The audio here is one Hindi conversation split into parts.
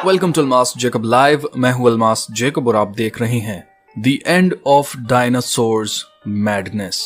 Welcome to Almas Jacob live. मैं हूं अलमास जेकब और आप देख रहे हैं the end of dinosaurs madness.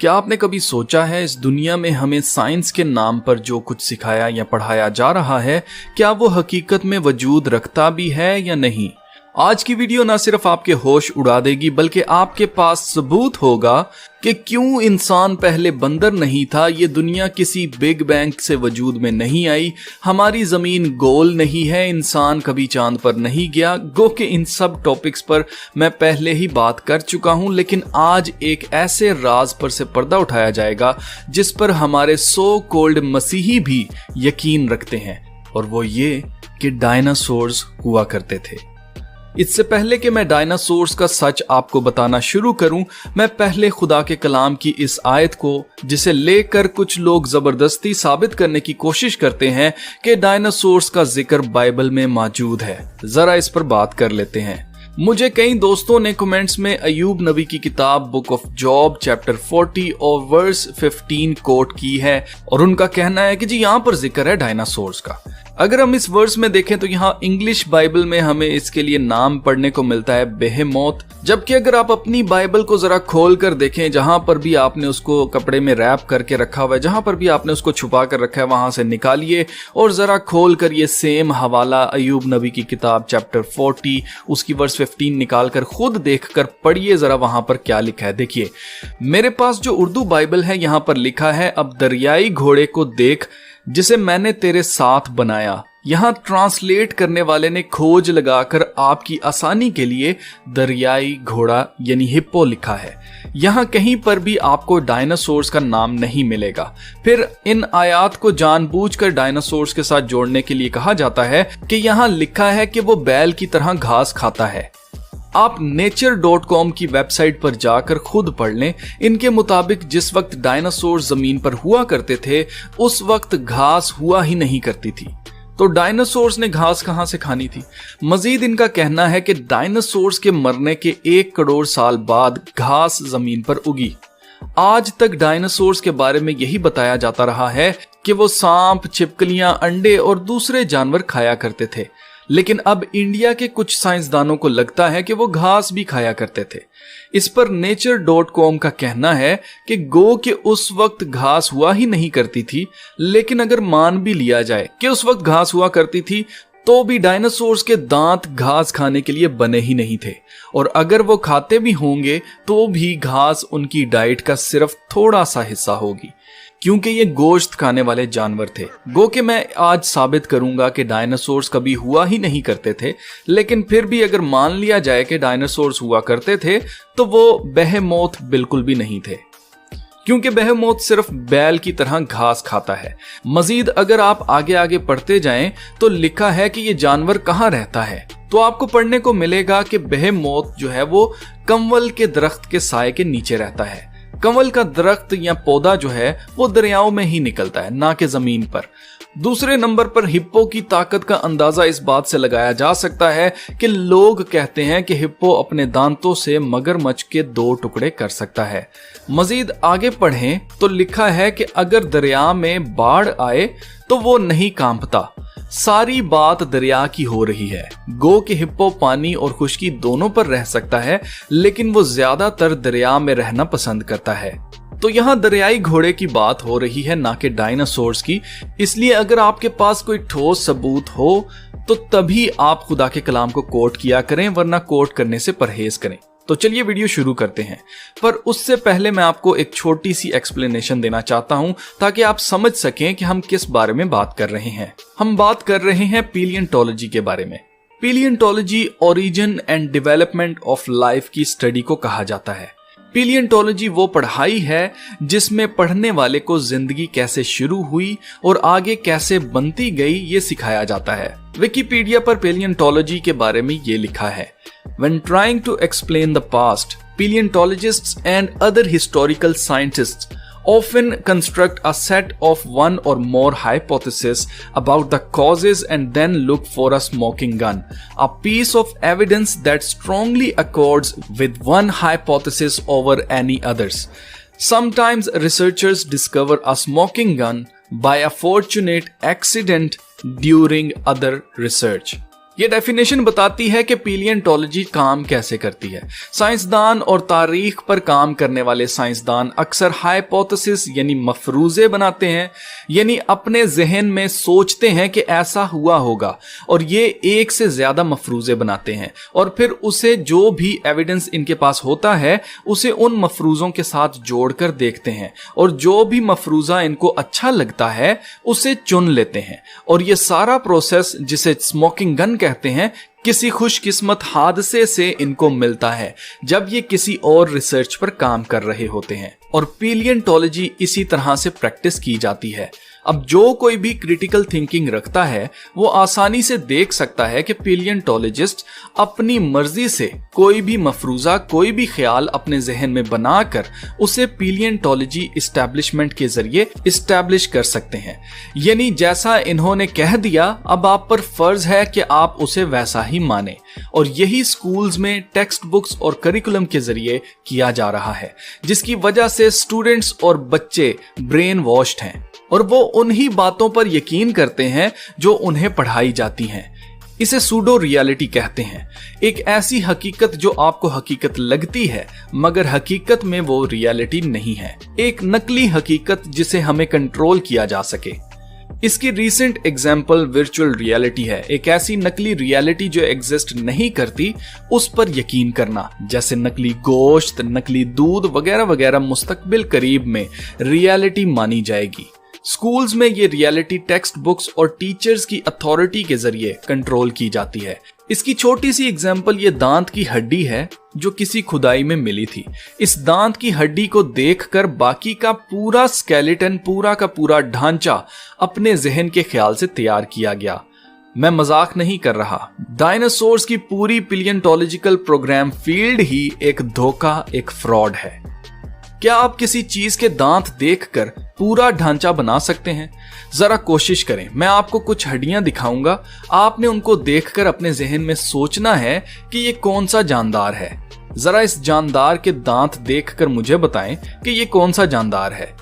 क्या आपने कभी सोचा है इस दुनिया में हमें साइंस के नाम पर जो कुछ सिखाया या पढ़ाया जा रहा है, क्या वो हकीकत में वजूद रखता भी है या नहीं? आज की वीडियो ना सिर्फ आपके होश उड़ा देगी बल्कि आपके पास सबूत होगा कि क्यों इंसान पहले बंदर नहीं था, ये दुनिया किसी बिग बैंग से वजूद में नहीं आई, हमारी जमीन गोल नहीं है, इंसान कभी चांद पर नहीं गया। गो के इन सब टॉपिक्स पर मैं पहले ही बात कर चुका हूं, लेकिन आज एक ऐसे राज पर से पर्दा उठाया जाएगा जिस पर हमारे सो कॉल्ड मसीही भी यकीन रखते हैं, और वो ये कि डायनासोर्स हुआ करते थे। इससे पहले कि मैं डायनासोर्स का सच आपको बताना शुरू करूं, मैं पहले खुदा के कलाम की इस आयत को, जिसे लेकर कुछ लोग जबरदस्ती साबित करने की कोशिश करते हैं कि डायनासोर्स का जिक्र बाइबल में मौजूद है, जरा इस पर बात कर लेते हैं। मुझे कई दोस्तों ने कमेंट्स में अयूब नबी की किताब बुक ऑफ जॉब चैप्टर 40 और वर्स 15 कोट की है, और उनका कहना है कि जी यहाँ पर जिक्र है डायनासोर्स का। अगर हम इस वर्स में देखें तो यहाँ इंग्लिश बाइबल में हमें इसके लिए नाम पढ़ने को मिलता है बेहेमोथ, जबकि अगर आप अपनी बाइबल को जरा खोल कर देखें, जहां पर भी आपने उसको कपड़े में रैप करके रखा हुआ है, जहां पर भी आपने उसको छुपा कर रखा है, वहां से निकालिए और जरा खोल कर ये सेम हवाला अयूब नबी की किताब चैप्टर 40 उसकी वर्स 15 निकाल कर खुद देख कर पढ़िए जरा वहां पर क्या लिखा है। देखिए मेरे पास जो उर्दू बाइबल है यहाँ पर लिखा है, अब दरियाई घोड़े को देख जिसे मैंने तेरे साथ बनाया। यहां ट्रांसलेट करने वाले ने खोज लगाकर आपकी आसानी के लिए दरियाई घोड़ा यानी हिप्पो लिखा है। यहां कहीं पर भी आपको डायनासोर्स का नाम नहीं मिलेगा। फिर इन आयात को जानबूझकर डायनासोर्स के साथ जोड़ने के लिए कहा जाता है कि यहां लिखा है कि वो बैल की तरह घास खाता है। आप nature.com की वेबसाइट पर जाकर खुद पढ़ लें। इनके मुताबिक जिस वक्त डायनासोर जमीन पर हुआ करते थे उस वक्त घास हुआ ही नहीं करती थी, तो डायनासोर्स ने घास कहां से खानी थी? मजीद इनका कहना है कि डायनासोर्स के मरने के 1 करोड़ साल बाद घास जमीन पर उगी। आज तक डायनासोर्स के बारे में यही बताया जाता रहा है कि वो सांप, छिपकलियां, अंडे और दूसरे जानवर खाया करते थे, लेकिन अब इंडिया के कुछ साइंसदानों को लगता है कि वो घास भी खाया करते थे। इस पर nature.com का कहना है कि गो के उस वक्त घास हुआ ही नहीं करती थी, लेकिन अगर मान भी लिया जाए कि उस वक्त घास हुआ करती थी तो भी डायनासोर्स के दांत घास खाने के लिए बने ही नहीं थे, और अगर वो खाते भी होंगे तो भी घास उनकी डाइट का सिर्फ थोड़ा सा हिस्सा होगी, क्योंकि ये गोश्त खाने वाले जानवर थे। गो के मैं आज साबित करूंगा कि डायनासोर्स कभी हुआ ही नहीं करते थे, लेकिन फिर भी अगर मान लिया जाए कि डायनासोर्स हुआ करते थे तो वो बेहेमोथ बिल्कुल भी नहीं थे, क्योंकि बेहेमोथ सिर्फ बैल की तरह घास खाता है। मजीद अगर आप आगे आगे पढ़ते जाएं तो लिखा है कि ये जानवर कहाँ रहता है, तो आपको पढ़ने को मिलेगा कि बेहेमोथ जो है वो कंवल के दरख्त के साए के नीचे रहता है। कंवल का दरख्त या पौधा जो है वो दरियाओं में ही निकलता है, ना कि जमीन पर। दूसरे नंबर पर हिप्पो की ताकत का अंदाजा इस बात से लगाया जा सकता है कि लोग कहते हैं कि हिप्पो अपने दांतों से मगरमच्छ के 2 टुकड़े कर सकता है। मजीद आगे पढ़ें तो लिखा है कि अगर दरिया में बाढ़ आए तो वो नहीं कांपता। सारी बात दरिया की हो रही है। गो के हिप्पो पानी और खुश्की दोनों पर रह सकता है, लेकिन वो ज्यादातर दरिया में रहना पसंद करता है। तो यहाँ दरियाई घोड़े की बात हो रही है, ना कि डायनासोर्स की। इसलिए अगर आपके पास कोई ठोस सबूत हो तो तभी आप खुदा के कलाम को कोट किया करें, वरना कोट करने से परहेज करें। तो चलिए वीडियो शुरू करते हैं, पर उससे पहले मैं आपको एक छोटी सी एक्सप्लेनेशन देना चाहता हूं ताकि आप समझ सकें कि हम किस बारे में बात कर रहे हैं। हम बात कर रहे हैं पैलियोंटोलॉजी के बारे में। Palaeontology origin and development of life की स्टडी को कहा जाता है। पैलियोंटोलॉजी वो पढ़ाई है जिसमें पढ़ने वाले को जिंदगी कैसे शुरू हुई और आगे कैसे बनती गई ये सिखाया जाता है। विकिपीडिया पर पैलियोंटोलॉजी के बारे में ये लिखा है, When trying to explain the past, paleontologists and other historical scientists often construct a set of one or more hypotheses about the causes and then look for a smoking gun, a piece of evidence that strongly accords with one hypothesis over any others. Sometimes researchers discover a smoking gun by a fortunate accident during other research. ये डेफिनेशन बताती है कि पैलियोंटोलॉजी काम कैसे करती है। साइंसदान और तारीख पर काम करने वाले साइंसदान अक्सर हाइपोथेसिस यानी मफरूजे बनाते हैं, यानी अपने जहन में सोचते हैं कि ऐसा हुआ होगा और ये एक से ज्यादा मफरूजे बनाते हैं और फिर उसे जो भी एविडेंस इनके पास होता है उसे उन मफरूजों के साथ जोड़कर देखते हैं और जो भी मफरूजा इनको अच्छा लगता है उसे चुन लेते हैं। और ये सारा प्रोसेस जिसे स्मोकिंग गन कहते हैं किसी खुशकिस्मत हादसे से इनको मिलता है जब ये किसी और रिसर्च पर काम कर रहे होते हैं। और पैलियोंटोलॉजी इसी तरह से प्रैक्टिस की जाती है। अब जो कोई भी क्रिटिकल थिंकिंग रखता है वो आसानी से देख सकता है कि पैलियोंटोलॉजिस्ट अपनी मर्जी से कोई भी मफरूजा, कोई भी ख्याल अपने जहन में बनाकर उसे पैलियोंटोलॉजी इस्टेब्लिशमेंट के जरिए इस्टेब्लिश कर सकते हैं। यानी जैसा इन्होंने कह दिया अब आप पर फर्ज है कि आप उसे वैसा ही माने। और यही स्कूल्स में टेक्स्ट बुक्स और करिकुलम के जरिए किया जा रहा है, जिसकी वजह से स्टूडेंट्स और बच्चे ब्रेन वॉश्ड हैं और वो उन्हीं बातों पर यकीन करते हैं जो उन्हें पढ़ाई जाती हैं। इसे सूडो रियलिटी कहते हैं, एक ऐसी हकीकत जो आपको हकीकत लगती है मगर हकीकत में वो रियलिटी नहीं है, एक नकली हकीकत जिसे हमें कंट्रोल किया जा सके। इसकी रीसेंट एग्जाम्पल वर्चुअल रियलिटी है, एक ऐसी नकली रियलिटी जो एग्जिस्ट नहीं करती उस पर यकीन करना, जैसे नकली गोश्त, नकली दूध वगैरह वगैरह मुस्तकबिल करीब में रियलिटी मानी जाएगी। स्कूल्स में ये रियलिटी टेक्स्ट बुक्स और टीचर्स की अथॉरिटी के जरिए कंट्रोल की जाती है। इसकी छोटी सी एग्जाम्पल ये दांत की हड्डी है जो किसी खुदाई में मिली थी। इस दांत की हड्डी को देखकर बाकी का पूरा स्केलेटन, पूरा का पूरा ढांचा अपने जहन के ख्याल से तैयार किया गया। मैं मजाक नहीं कर रहा। डायनासोर्स की पूरी पैलियोंटोलॉजिकल प्रोग्राम फील्ड ही एक धोखा, एक फ्रॉड है। क्या आप किसी चीज के दांत देखकर पूरा ढांचा बना सकते हैं? जरा कोशिश करें। मैं आपको कुछ हड्डियां दिखाऊंगा, आपने उनको देखकर अपने जहन में सोचना है कि ये कौन सा जानदार है। जरा इस जानदार के दांत देखकर मुझे बताएं कि ये कौन सा जानदार है।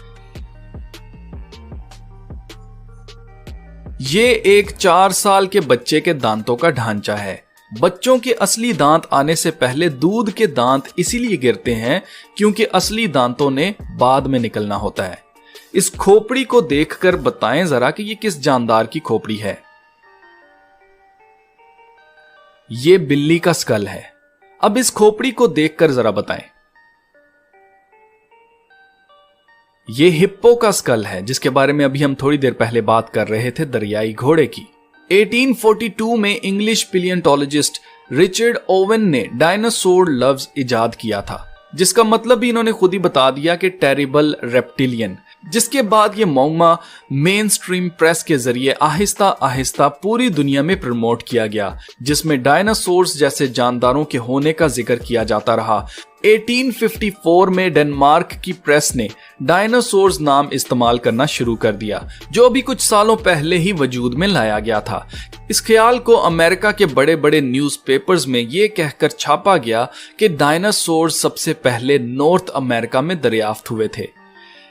ये एक 4 साल के बच्चे के दांतों का ढांचा है। बच्चों के असली दांत आने से पहले दूध के दांत इसीलिए गिरते हैं क्योंकि असली दांतों ने बाद में निकलना होता है। इस खोपड़ी को देखकर बताएं जरा कि ये किस जानदार की खोपड़ी है। ये बिल्ली का स्कल है। अब इस खोपड़ी को देखकर जरा बताएं। ये हिप्पो का स्कल है जिसके बारे में अभी हम थोड़ी देर पहले बात कर रहे थे, दरियाई घोड़े की। 1842 में इंग्लिश पैलियोंटोलॉजिस्ट रिचर्ड ओवन ने डायनासोर लफ्ज इजाद किया था, जिसका मतलब भी इन्होंने खुद ही बता दिया कि टेरिबल रेप्टिलियन। जिसके बाद ये मौमा मेन स्ट्रीम प्रेस के जरिए आहिस्ता आहिस्ता पूरी दुनिया में प्रमोट किया गया, जिसमें डायनासोर्स जैसे जानदारों के होने का जिक्र किया जाता रहा। 1854 में डेनमार्क की प्रेस ने डायनासोर्स नाम इस्तेमाल करना शुरू कर दिया, जो अभी कुछ सालों पहले ही वजूद में लाया गया था। इस ख्याल को अमेरिका के बड़े बड़े न्यूज़पेपर्स में ये कहकर छापा गया कि डायनासोर्स सबसे पहले नॉर्थ अमेरिका में दरियाफ्त हुए थे।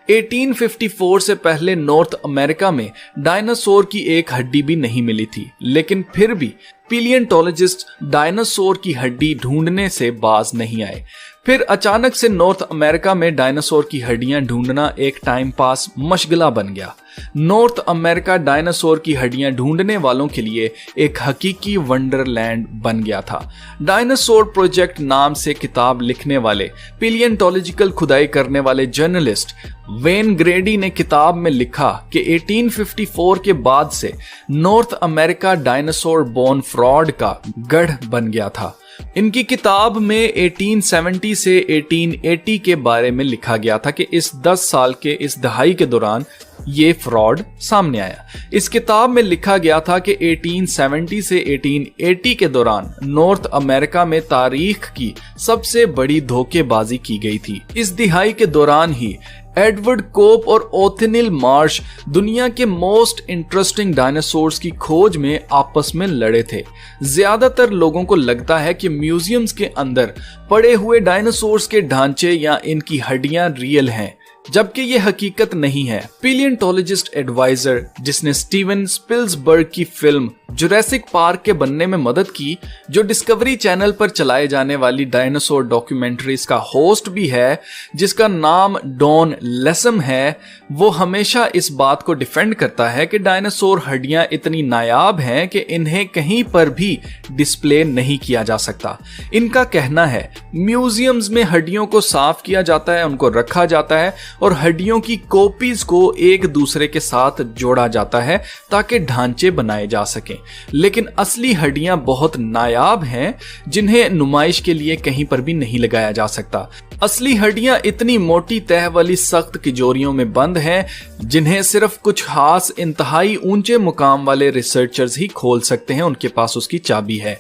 1854 से पहले नॉर्थ अमेरिका में डायनासोर की एक हड्डी भी नहीं मिली थी, लेकिन फिर भी पैलियोंटोलॉजिस्ट डायनासोर की हड्डी ढूंढने से बाज नहीं आए। फिर अचानक से नॉर्थ अमेरिका में डायनासोर की हड्डियां ढूंढना एक टाइम पास मशगला बन गया। नॉर्थ अमेरिका डायनासोर की हड्डियां ढूंढने वालों के लिए एक हकीकी वंडरलैंड बन गया था। डायनासोर प्रोजेक्ट नाम से किताब लिखने वाले, पैलियोंटोलॉजिकल खुदाई करने वाले जर्नलिस्ट वेन ग्रेडी ने किताब में लिखा कि 1854 के बाद से north America dinosaur bone fraud का गढ़ बन गया था। इनकी किताब में 1870 से 1880 के बारे में लिखा गया था कि इस 10 साल के इस दहाई के दौरान ये फ्रॉड सामने आया। इस किताब में लिखा गया था कि 1870 से 1880 के दौरान नॉर्थ अमेरिका में तारीख की सबसे बड़ी धोखेबाजी की गई थी। इस दिहाई के दौरान ही एडवर्ड कोप और ओथेनिल मार्श दुनिया के मोस्ट इंटरेस्टिंग डायनासोर्स की खोज में आपस में लड़े थे। ज्यादातर लोगों को लगता है कि म्यूजियम्स के अंदर पड़े हुए डायनासोर्स के ढांचे या इनकी हड्डियां रियल हैं, जबकि ये हकीकत नहीं है। पैलियोंटोलॉजिस्ट एडवाइजर जिसने स्टीवन स्पिल्सबर्ग की फिल्म जुरासिक पार्क के बनने में मदद की, जो डिस्कवरी चैनल पर चलाए जाने वाली डायनासोर डॉक्यूमेंट्रीज का होस्ट भी है, जिसका नाम डॉन लेसम है, वो हमेशा इस बात को डिफेंड करता है कि डायनासोर हड्डियां इतनी नायाब हैं कि इन्हें कहीं पर भी डिस्प्ले नहीं किया जा सकता। इनका कहना है म्यूजियम्स में हड्डियों को साफ किया जाता है, उनको रखा जाता है और हड्डियों की कॉपीज को एक दूसरे के साथ जोड़ा जाता है ताकि ढांचे बनाए जा सकें। लेकिन असली हड्डियां बहुत नायाब हैं, जिन्हें नुमाइश के लिए कहीं पर भी नहीं लगाया जा सकता। असली हड्डियां इतनी मोटी तह वाली सख्त तिजोरियों में बंद हैं, जिन्हें सिर्फ कुछ खास इंतहाई ऊंचे मुकाम वाले रिसर्चर्स ही खोल सकते हैं। उनके पास उसकी चाबी है,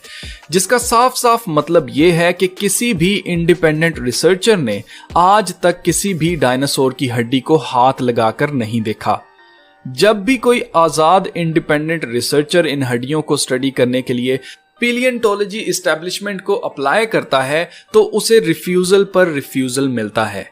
जिसका साफ साफ मतलब यह है कि किसी भी इंडिपेंडेंट रिसर्चर ने आज तक किसी भी डायनासोर की हड्डी को हाथ लगाकर नहीं देखा। जब भी कोई आजाद इंडिपेंडेंट रिसर्चर इन हड्डियों को स्टडी करने के लिए पैलियोंटोलॉजी एस्टेब्लिशमेंट को अप्लाई करता है तो उसे रिफ्यूजल पर रिफ्यूजल मिलता है।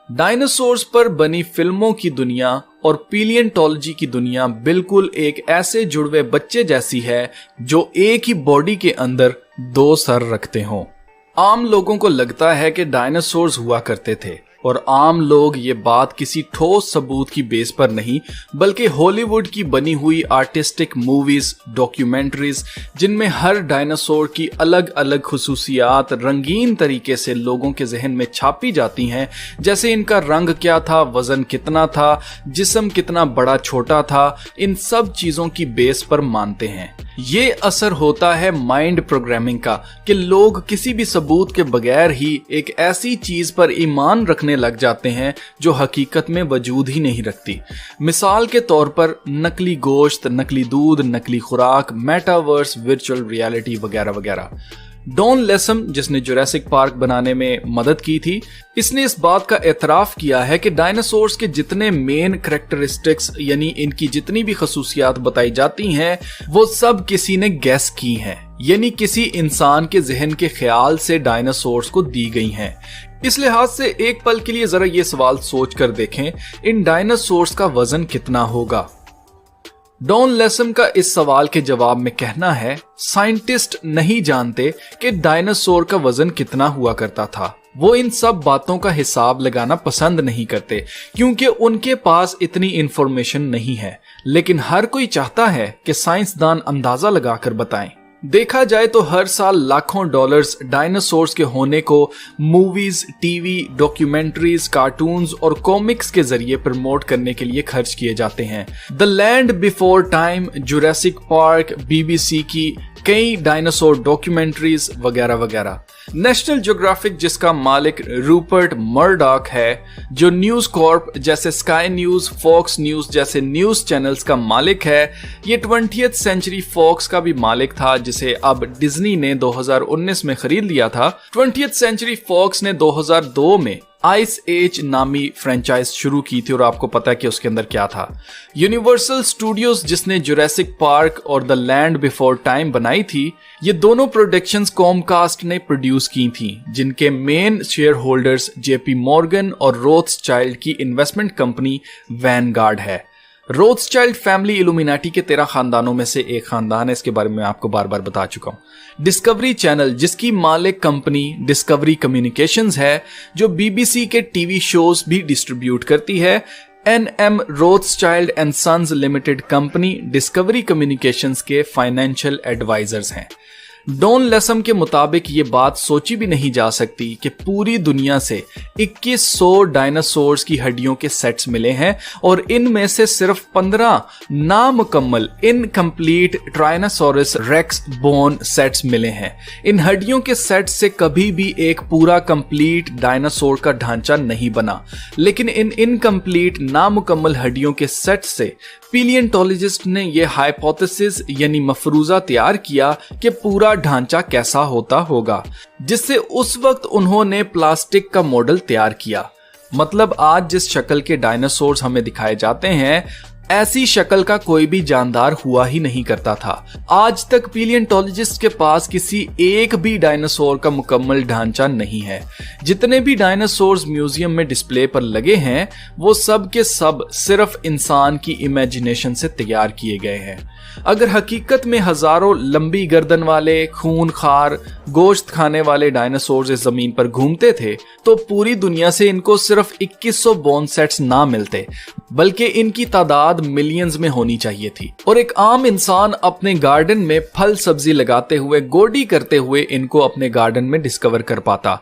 डायनासोर्स पर बनी फिल्मों की दुनिया और पैलियोंटोलॉजी की दुनिया बिल्कुल एक ऐसे जुड़वे बच्चे जैसी है जो एक ही बॉडी के अंदर दो सर रखते हों। आम लोगों को लगता है कि डायनासोर्स हुआ करते थे, और आम लोग ये बात किसी ठोस सबूत की बेस पर नहीं बल्कि हॉलीवुड की बनी हुई आर्टिस्टिक मूवीज, डॉक्यूमेंट्रीज, जिनमें हर डायनासोर की अलग अलग खुसूसियात रंगीन तरीके से लोगों के जहन में छापी जाती हैं, जैसे इनका रंग क्या था, वजन कितना था, जिस्म कितना बड़ा छोटा था, इन सब चीजों की बेस पर मानते हैं। ये असर होता है माइंड प्रोग्रामिंग का कि लोग किसी भी सबूत के बगैर ही एक ऐसी चीज पर ईमान रखने लग जाते हैं जो हकीकत में वजूद ही नहीं रखती। मिसाल के तौर पर नकली गोश्त, नकली दूध, नकली खुराक, मेटावर्स, वर्चुअल रियलिटी वगैरह वगैरह। डॉन लेसम, जिसने जुरासिक पार्क बनाने में मदद की थी, इसने इस बात का एतराफ किया है कि डायनासोर्स के जितने मेन करैक्टरिस्टिक्स यानी इनकी जितनी भी खसूसियात बताई जाती हैं वो सब किसी ने गैस की हैं, यानी किसी इंसान के जहन के ख्याल से डायनासोर्स को दी गई हैं। इस लिहाज से एक पल के लिए जरा ये सवाल सोच कर देखें, इन डायनासोर्स का वजन कितना होगा। डॉन लेसम का इस सवाल के जवाब में कहना है, साइंटिस्ट नहीं जानते कि डायनासोर का वजन कितना हुआ करता था। वो इन सब बातों का हिसाब लगाना पसंद नहीं करते क्योंकि उनके पास इतनी इंफॉर्मेशन नहीं है, लेकिन हर कोई चाहता है कि साइंसदान अंदाजा लगाकर बताएं। देखा जाए तो हर साल लाखों डॉलर्स डायनासोर्स के होने को मूवीज, टीवी, डॉक्यूमेंट्रीज, कार्टून्स और कॉमिक्स के जरिए प्रमोट करने के लिए खर्च किए जाते हैं। The land before time, Jurassic park, BBC की कई डायनासोर डॉक्यूमेंट्रीज वगैरह वगैरह। नेशनल ज्योग्राफिक, जिसका मालिक रूपर्ट मर्डॉक है, जो न्यूज कॉर्प जैसे स्काई न्यूज, फॉक्स न्यूज जैसे न्यूज चैनल्स का मालिक है, ये 20th सेंचुरी फॉक्स का भी मालिक था, जिसे अब डिज्नी ने 2019 में खरीद लिया था। 20th सेंचुरी फॉक्स ने 2002 में आइस एज नामी फ्रेंचाइज शुरू की थी और आपको पता है कि उसके अंदर क्या था। यूनिवर्सल स्टूडियोज, जिसने जुरासिक पार्क और द लैंड बिफोर टाइम बनाई थी, ये दोनों प्रोडक्शंस कॉमकास्ट ने प्रोड्यूस की थी, जिनके main share holders JP Morgan और रोथस्चाइल्ड की इन्वेस्टमेंट कंपनी वैनगार्ड है। रोथस्चाइल्ड फैमिली इल्यूमिनाटी के 13 खानदानों में से एक खानदान है, इसके बारे में आपको बार बार बता चुका हूं। डिस्कवरी चैनल, जिसकी मालिक कंपनी डिस्कवरी कम्युनिकेशंस है, जो BBC के टीवी शोज भी डिस्ट्रीब्यूट करती है। NM Rothschild and sons limited company Discovery Communications के फाइनेंशियल एडवाइजर्स हैं। डॉन लेसम के मुताबिक ये बात सोची भी नहीं जा सकती कि पूरी दुनिया से 2100 डायनासोर्स की हड्डियों के सेट्स मिले हैं और इनमें से सिर्फ 15 नामुकम्मल इनकम्प्लीट ट्राइनासोरस रेक्स बोन सेट्स मिले हैं। इन हड्डियों के सेट से कभी भी एक पूरा कंप्लीट डायनासोर का ढांचा नहीं बना, लेकिन इन इनकम्प्लीट नामुकम्मल हड्डियों के सेट से पैलियोंटोलॉजिस्ट ने यह हाइपोथेसिस यानी मफरूजा तैयार किया कि पूरा ढांचा कैसा होता होगा, जिससे उस वक्त उन्होंने प्लास्टिक का मॉडल तैयार किया। मतलब आज जिस शक्ल के डायनासोर्स हमें दिखाए जाते हैं, ऐसी शक्ल का कोई भी जानदार हुआ ही नहीं करता था। आज तक पैलियोंटोलॉजिस्ट के पास किसी एक भी डायनासोर का मुकम्मल ढांचा नहीं है। जितने भी डायनासोर्स म्यूजियम में डिस्प्ले पर लगे हैं, वो सब के सब सिर्फ इंसान की इमेजिनेशन से तैयार किए गए हैं। अगर हकीकत में हजारों लंबी गर्दन वाले, खूनखार, गोश्त खाने वाले डायनासोर्स इस जमीन पर घूमते थे, तो पूरी दुनिया से इनको सिर्फ 2100 बोन सेट्स ना मिलते, बल्कि इनकी तादाद मिलियंस में होनी चाहिए थी। और एक आम इंसान अपने गार्डन में फल सब्जी लगाते हुए, गोडी करते हुए इनको अपने गार्डन में डिस्कवर कर पाता।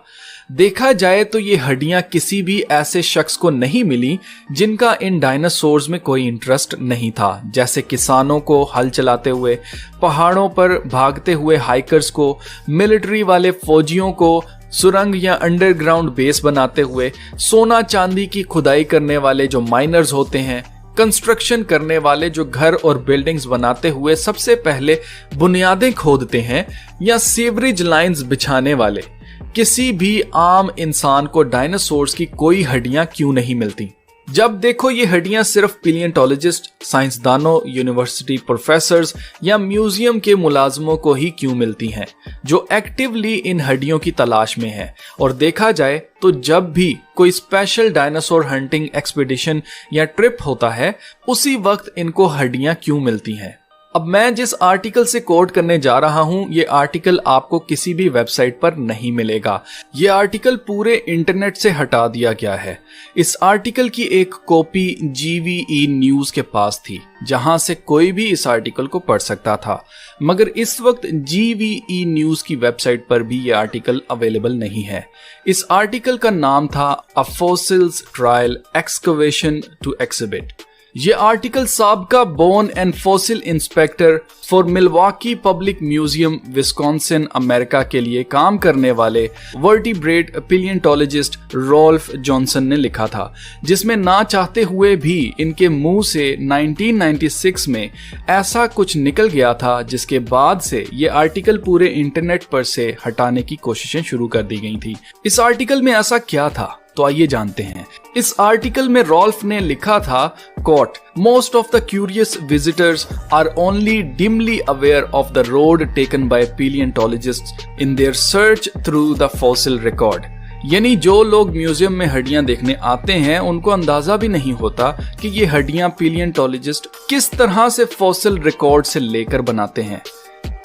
देखा जाए तो ये हड्डियां किसी भी ऐसे शख्स को नहीं मिली जिनका इन डायनासोर्स में कोई इंटरेस्ट नहीं था, जैसे किसानों को हल चलाते हुए, पहाड़ों पर भागते हुए हाइकर्स को, मिलिट्री वाले फौजियों को सुरंग या अंडरग्राउंड बेस बनाते हुए, सोना चांदी की खुदाई करने वाले जो माइनर्स होते हैं, कंस्ट्रक्शन करने वाले जो घर और बिल्डिंग्स बनाते हुए सबसे पहले बुनियादें खोदते हैं, या सीवरेज लाइंस बिछाने वाले। किसी भी आम इंसान को डायनासोर्स की कोई हड्डियां क्यों नहीं मिलती? जब देखो ये हड्डियां सिर्फ पैलियोंटोलॉजिस्ट, साइंसदानों, यूनिवर्सिटी प्रोफेसर्स या म्यूजियम के मुलाजमों को ही क्यों मिलती हैं, जो एक्टिवली इन हड्डियों की तलाश में हैं। और देखा जाए तो जब भी कोई स्पेशल डायनासोर हंटिंग एक्सपीडिशन या ट्रिप होता है, उसी वक्त इनको हड्डियां क्यों मिलती हैं। अब मैं जिस आर्टिकल से कोट करने जा रहा हूं, ये आर्टिकल आपको किसी भी वेबसाइट पर नहीं मिलेगा। ये आर्टिकल पूरे इंटरनेट से हटा दिया गया है। इस आर्टिकल की एक कॉपी GVE न्यूज के पास थी, जहां से कोई भी इस आर्टिकल को पढ़ सकता था, मगर इस वक्त GVE न्यूज की वेबसाइट पर भी ये आर्टिकल अवेलेबल नहीं है। इस आर्टिकल का नाम था a fossils trial excavation to exhibit. ये आर्टिकल साबका bone and fossil inspector for Milwaukee public museum, Wisconsin, America के लिए काम करने वाले वर्टिब्रेट पैलियोंटोलॉजिस्ट रॉल्फ जॉनसन ने लिखा था, जिसमें ना चाहते हुए भी इनके मुंह से 1996 में ऐसा कुछ निकल गया था, जिसके बाद से ये आर्टिकल पूरे इंटरनेट पर से हटाने की कोशिशें शुरू कर दी गई थी। इस आर्टिकल में ऐसा क्या था, तो आइए जानते हैं। इस आर्टिकल में रॉल्फ ने लिखा था, quote, most of the curious visitors are only dimly aware of the road taken by palaeontologists in their search through the fossil record. यानी जो लोग म्यूजियम में हड्डियां देखने आते हैं, उनको अंदाजा भी नहीं होता कि ये हड्डियां पैलियोंटोलॉजिस्ट किस तरह से फॉसिल रिकॉर्ड से लेकर बनाते हैं।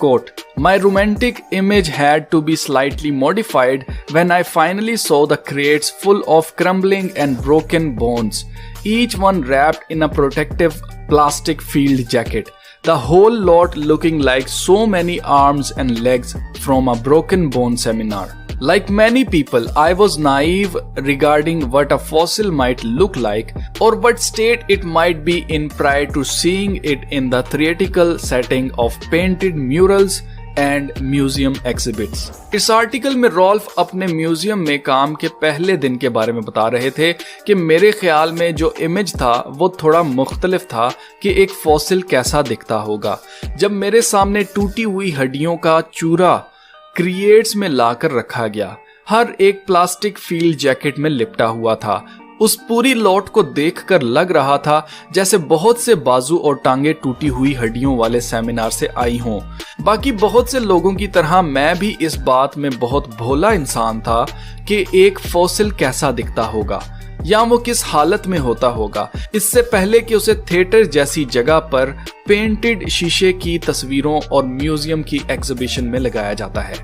Quote, my romantic image had to be slightly modified when I finally saw the crates full of crumbling and broken bones, each one wrapped in a protective plastic field jacket. The whole lot looking like so many arms and legs from a broken bone seminar. Like many people, I was naive regarding what a fossil might look like or what state it might be in prior to seeing it in the theatrical setting of painted murals and museum exhibits. इस आर्टिकल में रॉल्फ अपने म्यूजियम में काम के पहले दिन के बारे में बता रहे थे कि मेरे ख्याल में जो इमेज था वो थोड़ा मुख्तलिफ था कि एक फॉसिल कैसा दिखता होगा, जब मेरे सामने टूटी हुई हड्डियों का चूरा क्रिएट्स में लाकर रखा गया। हर एक प्लास्टिक फील्ड जैकेट में लिपटा हुआ था। उस पूरी लॉट को देखकर लग रहा था जैसे बहुत से बाजू और टांगे टूटी हुई हड्डियों वाले सेमिनार से आई हों। बाकी बहुत से लोगों की तरह मैं भी इस बात में बहुत भोला इंसान था कि एक फॉसिल कैसा दिखता होगा या वो किस हालत में होता होगा, इससे पहले कि उसे थिएटर जैसी जगह पर पेंटेड शीशे की तस्वीरों और म्यूजियम की एग्जीबिशन में लगाया जाता है।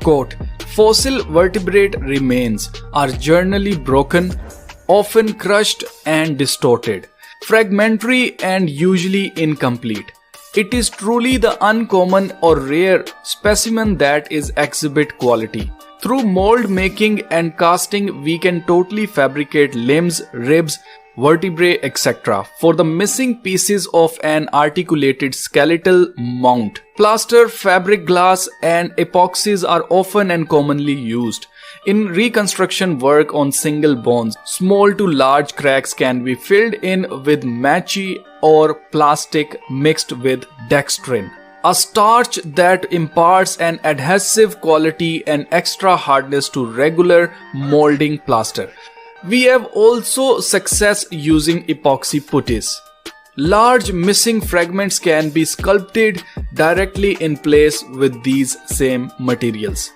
Quote, fossil vertebrate remains are generally broken, often crushed and distorted, fragmentary and usually incomplete. It is truly the uncommon or rare specimen that is exhibit quality. Through mold making and casting, we can totally fabricate limbs, ribs, vertebrae, etc. for the missing pieces of an articulated skeletal mount. Plaster, fabric glass, and epoxies are often and commonly used. In reconstruction work on single bones, small to large cracks can be filled in with matchy or plastic mixed with dextrin, a starch that imparts an adhesive quality and extra hardness to regular molding plaster. We have also success using epoxy putties. Large missing fragments can be sculpted directly in place with these same materials.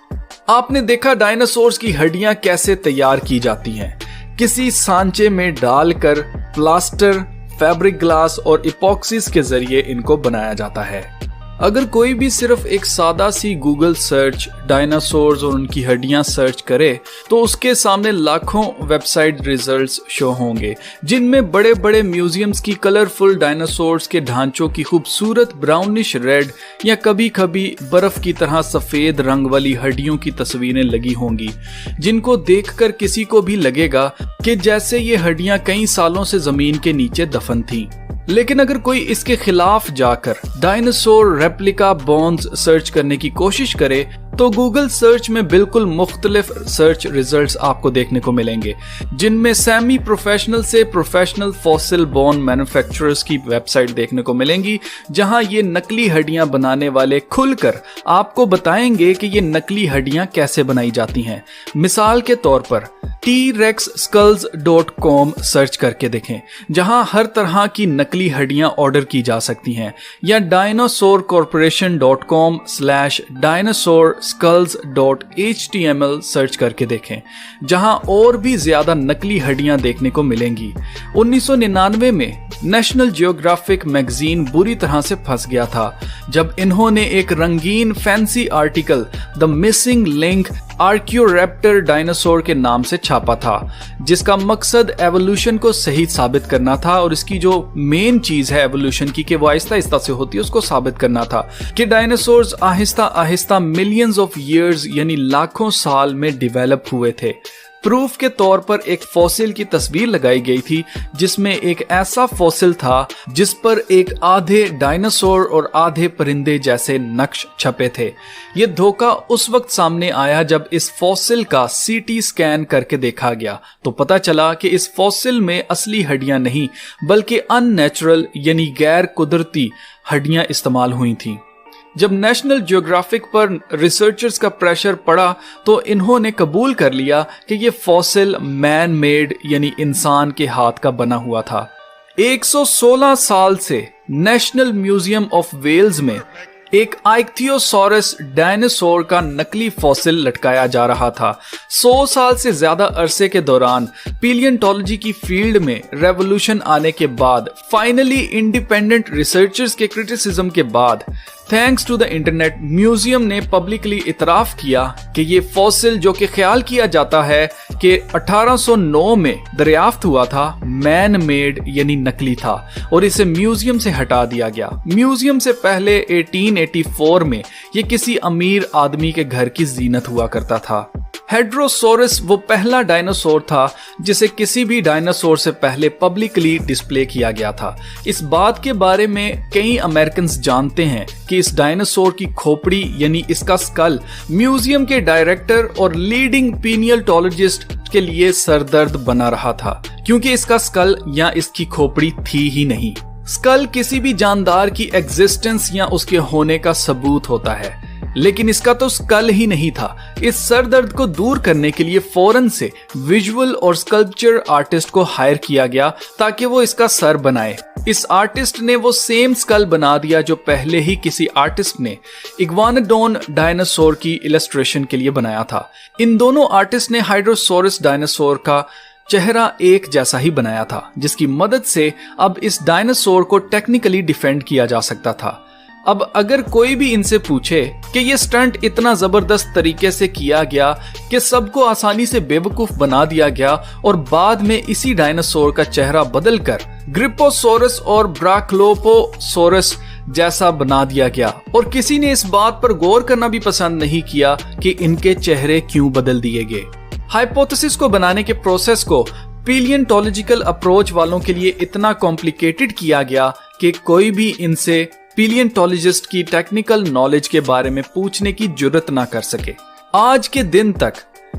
आपने देखा डायनासोर्स की हड्डियां कैसे तैयार की जाती हैं। किसी सांचे में डालकर प्लास्टर, फैब्रिक ग्लास और इपॉक्सीज के जरिए इनको बनाया जाता है। अगर कोई भी सिर्फ एक सादा सी गूगल सर्च डायनासोर्स और उनकी हड्डियां सर्च करे तो उसके सामने लाखों वेबसाइट रिजल्ट्स शो होंगे, जिनमें बड़े बड़े म्यूजियम्स की कलरफुल डायनासोर्स के ढांचों की खूबसूरत ब्राउनिश रेड या कभी कभी बर्फ की तरह सफेद रंग वाली हड्डियों की तस्वीरें लगी होंगी, जिनको देखकर किसी को भी लगेगा कि जैसे ये हड्डियां कई सालों से जमीन के नीचे दफन थीं। लेकिन अगर कोई इसके खिलाफ जाकर डायनासोर रेप्लिका बोन्स सर्च करने की कोशिश करे तो गूगल सर्च में बिल्कुल मुख्तलिफ सर्च रिजल्ट्स आपको देखने को मिलेंगे, जिनमें सेमी प्रोफेशनल से प्रोफेशनल फॉसिल बोन मैन्युफैक्चरर्स की वेबसाइट देखने को मिलेंगी, जहां ये नकली हड्डियां बनाने वाले खुलकर आपको बताएंगे कि ये नकली हड्डियां कैसे बनाई जाती हैं। मिसाल के तौर पर trexskulls.com सर्च करके देखें, जहां हर तरह की नकली हड्डियां ऑर्डर की जा सकती हैं, या dinosaurcorporation.com/dinosaur-skulls.html सर्च करके देखें, जहां और भी ज्यादा नकली हड्डियां देखने को मिलेंगी। 1999 में नेशनल जियोग्राफिक मैगजीन बुरी तरह से फंस गया था जब इन्होंने एक रंगीन fancy article the missing link Archaeoraptor dinosaur के नाम से छापा था, जिसका मकसद एवोल्यूशन को सही साबित करना था और इसकी जो मेन चीज है एवोल्यूशन की कि वो आहिस्ता आहिस्ता से होती है, उसको साबित करना था कि dinosaurs Aahista Aahista millions of years यानी लाखों साल में डेवलप हुए थे। प्रूफ के तौर पर एक फॉसिल की तस्वीर लगाई गई थी, जिसमें एक ऐसा फॉसिल था जिस पर एक आधे डायनासोर और आधे परिंदे जैसे नक्श छपे थे। यह धोखा उस वक्त सामने आया जब इस फॉसिल का सीटी स्कैन करके देखा गया तो पता चला कि इस फॉसिल में असली हड्डियां नहीं बल्कि अननेचुरल यानी गैर कुदरती हड्डियां इस्तेमाल हुई थीं। जब नेशनल जियोग्राफिक पर रिसर्चर्स का प्रेशर पड़ा तो इन्होंने कबूल कर लिया कि ये फॉसिल मैन मेड यानी इंसान के हाथ का बना हुआ था। 116 साल से नेशनल म्यूजियम ऑफ वेल्स में एक आइक्थियोसॉरस डायनासोर का नकली फॉसिल लटकाया जा रहा था। 100 साल से ज्यादा अरसे के दौरान पैलियोंटोलॉजी की फील्ड में रेवोल्यूशन आने के बाद फाइनली इंडिपेंडेंट रिसर्चर्स के क्रिटिसिज्म के बाद thanks to the internet museum ने पब्लिकली इतराफ किया कि ये फॉसिल जो कि ख्याल किया जाता है कि 1809 में दरियाफ्त हुआ था, मैन मेड यानी नकली था और इसे म्यूजियम से हटा दिया गया। म्यूजियम से पहले 1884 में ये किसी अमीर आदमी के घर की जीनत हुआ करता था। हेड्रोसोरस वो पहला डायनासोर था जिसे किसी भी डायनासोर से पहले पब्लिकली डिस्प्ले किया गया था। इस बात के बारे में कई अमेरिकन जानते हैं कि इस डायनासोर की खोपड़ी यानी इसका स्कल म्यूजियम के डायरेक्टर और लीडिंग पैलियोंटोलॉजिस्ट के लिए सरदर्द बना रहा था, क्योंकि इसका स्कल या इसकी खोपड़ी थी ही नहीं। स्कल किसी भी जानदार की एग्जिस्टेंस या उसके होने का सबूत होता है, लेकिन इसका तो स्कल ही नहीं था। इस सरदर्द को दूर करने के लिए फौरन से विजुअल और स्कल्पचर आर्टिस्ट को हायर किया गया ताकि वो इसका सर बनाए। इस आर्टिस्ट ने वो सेम स्कल बना दिया जो पहले ही किसी आर्टिस्ट ने इग्वानाडोन डायनासोर की इलस्ट्रेशन के लिए बनाया था। इन दोनों आर्टिस्ट ने हाइड्रोसोरस डायनासोर का चेहरा एक जैसा ही बनाया था, जिसकी मदद से अब इस डायनासोर को टेक्निकली डिफेंड किया जा सकता था। अब अगर कोई भी इनसे पूछे कि ये स्टंट इतना जबरदस्त तरीके से किया गया कि सबको आसानी से बेवकूफ बना दिया गया और बाद में इसी डायनासोर का चेहरा बदलकर ग्रिपोसोरस और ब्राक्लोपोसोरस जैसा बना दिया गया और किसी ने इस बात पर गौर करना भी पसंद नहीं किया कि इनके चेहरे क्यों बदल दिए गए। हाइपोथेसिस को बनाने के प्रोसेस को पैलियोंटोलॉजिकल अप्रोच वालों के लिए इतना कॉम्प्लिकेटेड किया गया कि कोई भी इनसे पैलियोंटोलॉजिस्ट की टेक्निकल नॉलेज के बारे में पूछने की जुर्रत ना कर सके। आज के दिन तक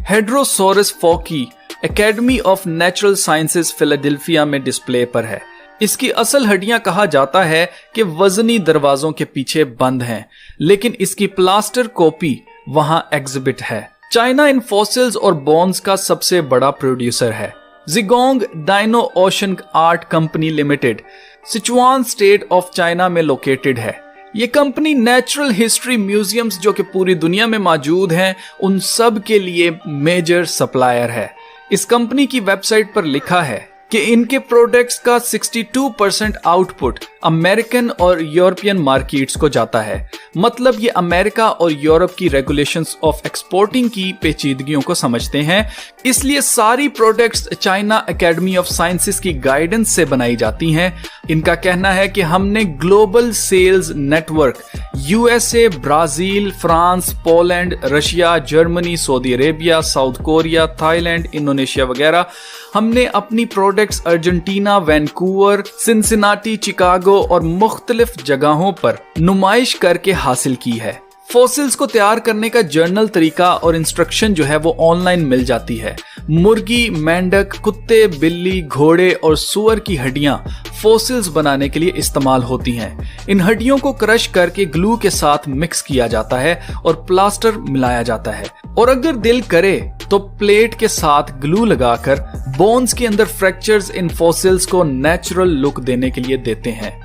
Hadrosaurus foulkii academy of natural sciences Philadelphia में डिस्प्ले पर है। इसकी असल हड्डियां कहा जाता है कि वजनी दरवाजों के पीछे बंद हैं, लेकिन इसकी प्लास्टर कॉपी वहां एग्जिबिट है। चाइना इन फॉसिल्स और बोन्स का सबसे बड़ा प्रोड्यूसर है। Zigong dino ocean art company limited Sichuan state of China में लोकेटेड है। ये कंपनी नेचुरल हिस्ट्री म्यूजियम्स जो कि पूरी दुनिया में मौजूद हैं उन सब के लिए मेजर सप्लायर है। इस कंपनी की वेबसाइट पर लिखा है कि इनके प्रोडक्ट्स का 62% आउटपुट अमेरिकन और यूरोपियन मार्केट्स को जाता है। मतलब ये अमेरिका और यूरोप की रेगुलेशंस ऑफ एक्सपोर्टिंग की पेचीदगियों को समझते हैं, इसलिए सारी products China Academy of Sciences की गाइडेंस से बनाई जाती हैं। इनका कहना है कि हमने global sales network USA, Brazil, France, Poland, Russia, Germany, Saudi Arabia, South Korea, Thailand, Indonesia वगैरह, हमने अपनी products Argentina, Vancouver, Cincinnati, Chicago और मुख्तलिफ जगहों पर नुमाइश करके हासिल की है। फॉसिल्स को तैयार करने का जर्नल तरीका और इंस्ट्रक्शन जो है वो ऑनलाइन मिल जाती है। मुर्गी, मेंढक, कुत्ते, बिल्ली, घोड़े और सुअर की हड्डियां फॉसिल्स बनाने के लिए इस्तेमाल होती हैं। इन हड्डियों को क्रश करके ग्लू के साथ मिक्स किया जाता है और प्लास्टर मिलाया जाता है, और अगर दिल करे तो प्लेट के साथ ग्लू लगाकर बोन्स के अंदर फ्रैक्चर्स इन फॉसिल्स को नेचुरल लुक देने के लिए देते हैं।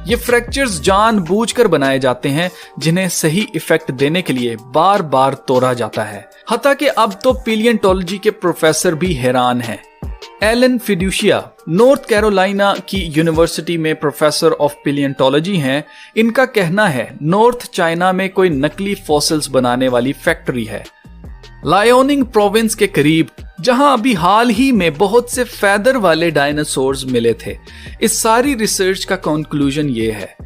ये फ्रैक्चर्स जानबूझकर बनाए जाते हैं जिन्हें सही इफेक्ट देने के लिए बार बार तोड़ा जाता है। हत्ता कि अब तो पिलियंटोलॉजी के प्रोफेसर भी हैरान हैं। एलन फिड्यूशिया नॉर्थ कैरोलिना की यूनिवर्सिटी में प्रोफेसर ऑफ पिलियंटोलॉजी हैं। इनका कहना है नॉर्थ चाइना में कोई नकली फॉसिल्स बनाने वाली फैक्ट्री है, लायोनिंग प्रोविंस के करीब, जहां अभी हाल ही में बहुत से फैदर वाले डायनासोर्स मिले थे। इस सारी रिसर्च का कंक्लूजन ये है,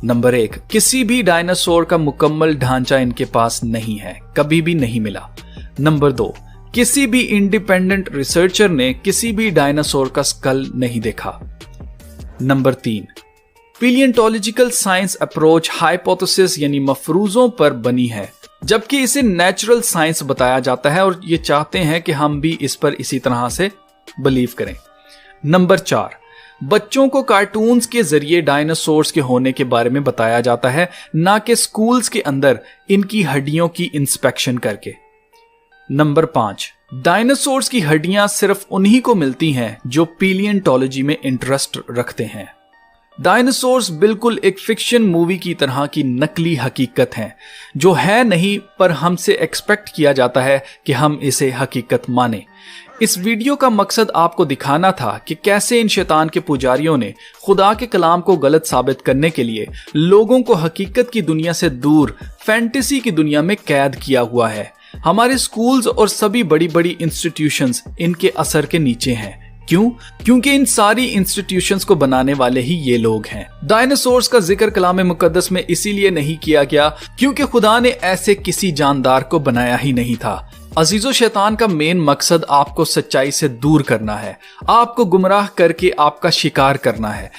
नंबर 1, किसी भी डायनासोर का मुकम्मल ढांचा इनके पास नहीं है, कभी भी नहीं मिला। नंबर 2, किसी भी इंडिपेंडेंट रिसर्चर ने किसी भी डायनासोर का स्कल नहीं देखा। नंबर 3, पिलियंटोलॉजिकल साइंस अप्रोच हाइपोथेसिस यानी मफरूजों पर बनी है, जबकि इसे नेचुरल साइंस बताया जाता है और ये चाहते हैं कि हम भी इस पर इसी तरह से बिलीव करें। नंबर 4, बच्चों को कार्टून्स के जरिए डायनासोर्स के होने के बारे में बताया जाता है, ना कि स्कूल्स के अंदर इनकी हड्डियों की इंस्पेक्शन करके। नंबर 5, डायनासोर्स की हड्डियां सिर्फ उन्हीं को मिलती हैं जो पिलियंटोलॉजी में इंटरेस्ट रखते हैं। डायनासोर्स बिल्कुल एक फिक्शन मूवी की तरह की नकली हकीकत हैं, जो है नहीं पर हमसे एक्सपेक्ट किया जाता है कि हम इसे हकीकत माने। इस वीडियो का मकसद आपको दिखाना था कि कैसे इन शैतान के पुजारियों ने खुदा के कलाम को गलत साबित करने के लिए लोगों को हकीकत की दुनिया से दूर फैंटेसी की दुनिया में कैद किया हुआ है। हमारे स्कूल्स और सभी बड़ी बड़ी इंस्टीट्यूशंस इनके असर के नीचे हैं। क्यों? क्योंकि इन सारी इंस्टीट्यूशंस को बनाने वाले ही ये लोग हैं। डायनासोर्स का जिक्र कलाम मुकद्दस में इसीलिए नहीं किया गया क्योंकि खुदा ने ऐसे किसी जानदार को बनाया ही नहीं था। अजीजो, शैतान का मेन मकसद आपको सच्चाई से दूर करना है, आपको गुमराह करके आपका शिकार करना है।